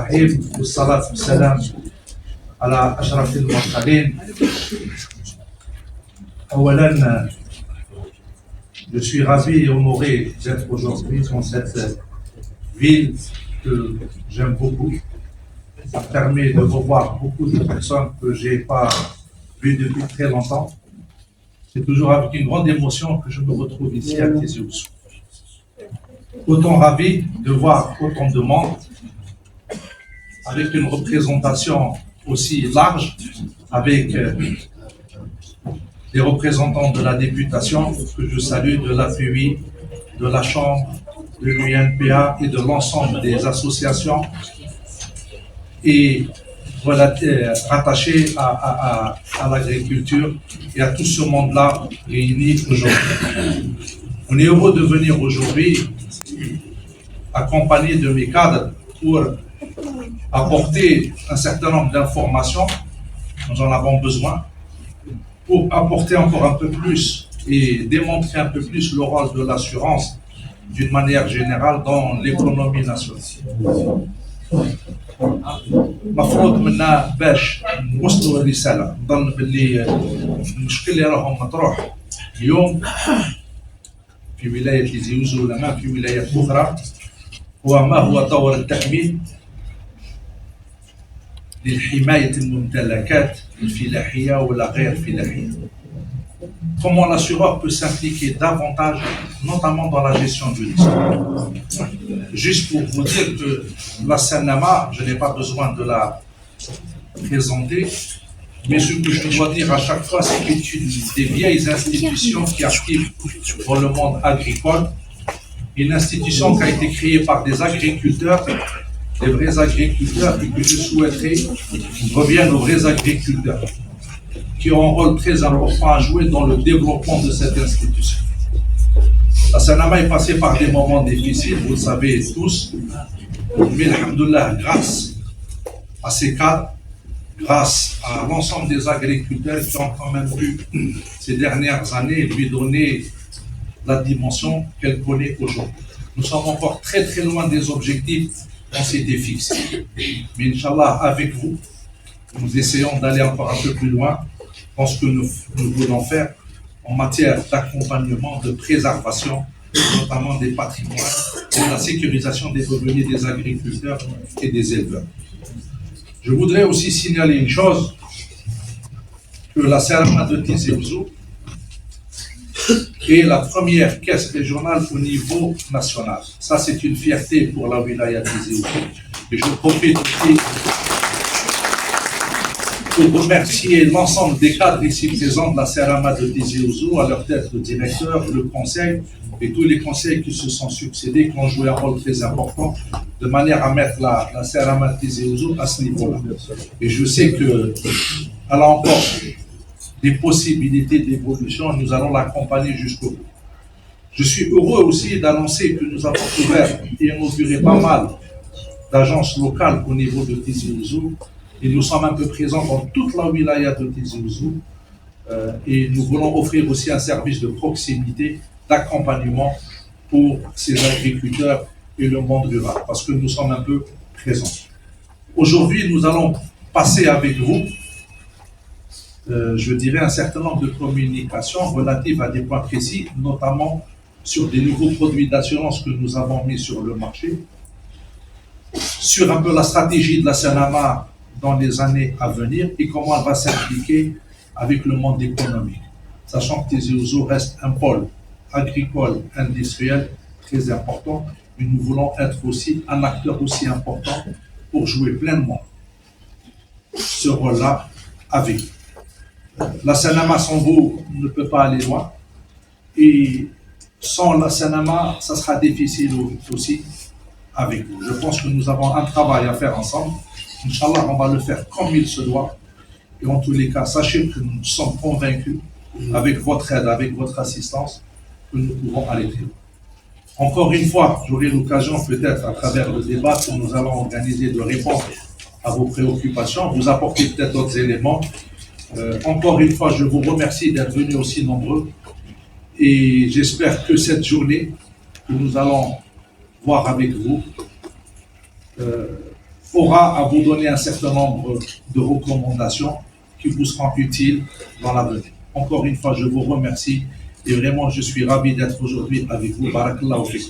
الرحيم والصلاة والسلام على أشرف المرسلين. أولاً, je suis ravi et honoré d'être aujourd'hui dans cette ville que j'aime beaucoup. Ça permet de revoir beaucoup de personnes que je n'ai pas vues depuis très longtemps. C'est toujours avec une grande émotion que je me retrouve ici à Tizi Ouzou. Autant ravi de voir autant de monde, avec une représentation aussi large, avec des représentants de la députation que je salue, de l'APUI, de la Chambre, de l'UNPA et de l'ensemble des associations et voilà, rattachés à l'agriculture et à tout ce monde-là réuni aujourd'hui. On est heureux de venir aujourd'hui accompagné de mes cadres pour apporter un certain nombre d'informations, nous en avons besoin, pour apporter encore un peu plus et démontrer un peu plus le rôle de l'assurance d'une manière générale dans l'économie nationale. مفروض منا باش نوصلوا الرسالة نظن باللي المشكل اللي راهم مطروح اليوم في ولاية تيزي وزو ولا ما في ولايات أخرى هو ما هو دور التأمين لحماية الممتلكات الفلاحية ولا غير فلاحية. Comment l'assureur peut s'impliquer davantage, notamment dans la gestion du risque. Juste pour vous dire que la Sanama, je n'ai pas besoin de la présenter, mais ce que je dois dire à chaque fois, c'est que c'est une des vieilles institutions qui active dans le monde agricole, une institution qui a été créée par des agriculteurs, des vrais agriculteurs, et que je souhaiterais revienne aux vrais agriculteurs, qui ont un rôle très important à jouer dans le développement de cette institution. La Sanama est passée par des moments difficiles, vous le savez tous, mais alhamdoulilah, grâce à ces cadres, grâce à l'ensemble des agriculteurs qui ont quand même pu, ces dernières années, lui donner la dimension qu'elle connaît aujourd'hui. Nous sommes encore très très loin des objectifs qu'on s'était fixés. Mais Inch'Allah, avec vous, nous essayons d'aller encore un peu plus loin dans ce que nous voulons faire en matière d'accompagnement, de préservation, notamment des patrimoines et de la sécurisation des revenus des agriculteurs et des éleveurs. Je voudrais aussi signaler une chose, que la Sanama de Tizi Ouzou est la première caisse régionale au niveau national. Ça, c'est une fierté pour la wilaya de Tizi Ouzou. Et je profite aussi pour remercier l'ensemble des cadres ici présents de la Sanama de Tizi Ouzou, à leur tête le directeur, le conseil et tous les conseils qui se sont succédés, qui ont joué un rôle très important, de manière à mettre la Sanama de Tizi Ouzou à ce niveau-là. Et je sais qu'elle a encore des possibilités d'évolution, nous allons l'accompagner jusqu'au bout. Je suis heureux aussi d'annoncer que nous avons ouvert et inauguré pas mal d'agences locales au niveau de Tizi Ouzou. Et nous sommes un peu présents dans toute la wilaya de Tizi Ouzou et nous voulons offrir aussi un service de proximité, d'accompagnement pour ces agriculteurs et le monde rural, parce que nous sommes un peu présents. Aujourd'hui, nous allons passer avec vous, je dirais, un certain nombre de communications relatives à des points précis, notamment sur des nouveaux produits d'assurance que nous avons mis sur le marché, sur un peu la stratégie de la Sanama dans les années à venir et comment elle va s'impliquer avec le monde économique. Sachant que Tizi Ouzou reste un pôle agricole, industriel très important, mais nous voulons être aussi un acteur aussi important pour jouer pleinement ce rôle-là avec vous. La Sanama sans vous ne peut pas aller loin et sans la Sanama, ça sera difficile aussi avec vous. Je pense que nous avons un travail à faire ensemble. Inch'Allah, on va le faire comme il se doit. Et en tous les cas, sachez que nous sommes convaincus, avec votre aide, avec votre assistance, que nous pourrons aller très loin. Encore une fois, j'aurai l'occasion peut-être à travers le débat que nous allons organiser de répondre à vos préoccupations, vous apporter peut-être d'autres éléments. Encore une fois, je vous remercie d'être venus aussi nombreux et j'espère que cette journée que nous allons voir avec vous aura à vous donner un certain nombre de recommandations qui vous seront utiles dans l'avenir. Encore une fois, je vous remercie et vraiment, je suis ravi d'être aujourd'hui avec vous. Barakallahu fikum.